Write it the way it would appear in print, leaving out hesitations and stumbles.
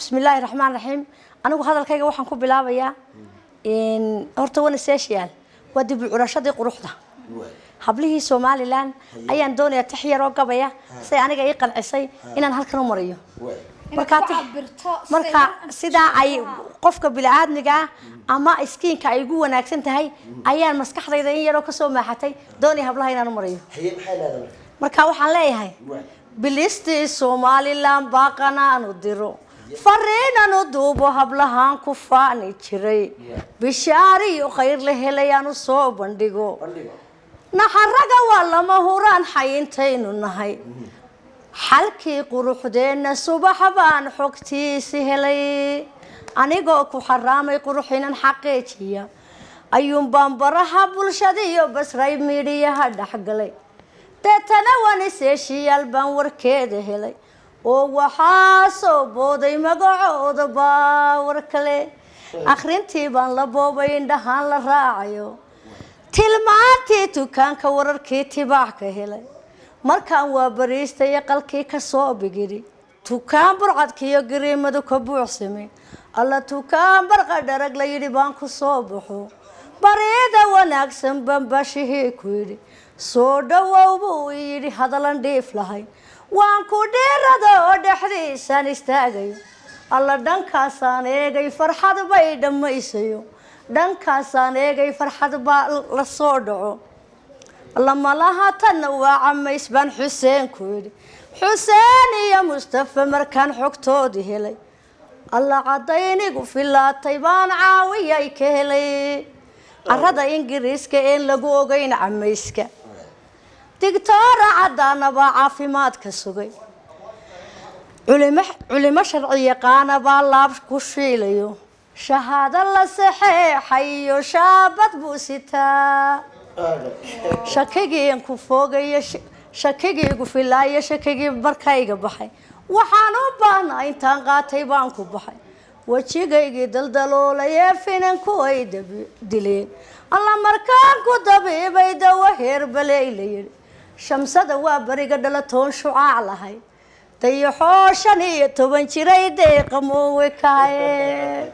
بسم الله الرحمن الرحيم أنا وهذا الكيجا وحن كوب بلعبيا إن أرتوان السيشيال ودي بالعرشة قروحنا حبله سومالي لان أيان دوني تحية رقبية سي أنا جاي قن عصي إن أنا هالكلام مريو marka sida ay qofka bil'aadmiga ama iskiinka ay ugu wanaagsan tahay ayaan maskaxdayda in yar oo ka soo maaxatay doonay hablaha inaan u mariyo marka waxaan leeyahay bilisti Somaliland baaqana aanu diro fariinanu duubo hablahan ku faani jiray bishaari iyo khayr la helayaan soo bandhigo naxaraga waa lama huraan xayintaynu nahay halkii quruxdeena subax baan xogtiisi helay anigoo ku xaraamay quruxinan xaqeejiya ayuun baan baraha bulshada iyo basray miidiyaha dhaxgalay deetana waan isheeshiyal baan warkeeda helay oo waxaa soo booday magacooda baawar kale akhrintii baan la boobay indhahaan la raacayo tilmaantii dukaanka wararkii tibaax ka helay markaan waa bariistay qalkii ka soo bigiri tukaan burcadkiyo gariimadu ka buuxsamay alla tukaan barqa dharag la yiri baan ku soo baxo bareeda wanaagsan bambashii ku yiri soo dhawow buu yiri hadalan dheef lahay waan ku dheerado oo dhaxdiisan istaagay alla dhankaasaan eegay farxad bay dhamaysayo dhankaasaan eegay farxad baa la soo dhaco لما لها تنوع عميس بن حسين كوري حسين يا مصطفى مركان حكتودي هلي الله عطيني قف الله طيبان عاوية يكهلي الرضا إنجليز كإن لقوقين عميسك دكتور عدانا بعافيمات كسوقي علماء شرعية قانا بالله كشيليو شهادة الله صحيح حيو شابت بوسيتا شكيجي إنكو فوقي شكيجي يقول لا يشكيجي بركايجا بحي وحنو بانا إنتان قاتي بانكو بحي وشيجي دلدلو لا يفين إنكو أي دليل الله مركانكو دبي بيدا وهير بليلي شمس دوا بريقة دلتون شعاع لهاي تيحوشني تبنشري ديق موكاي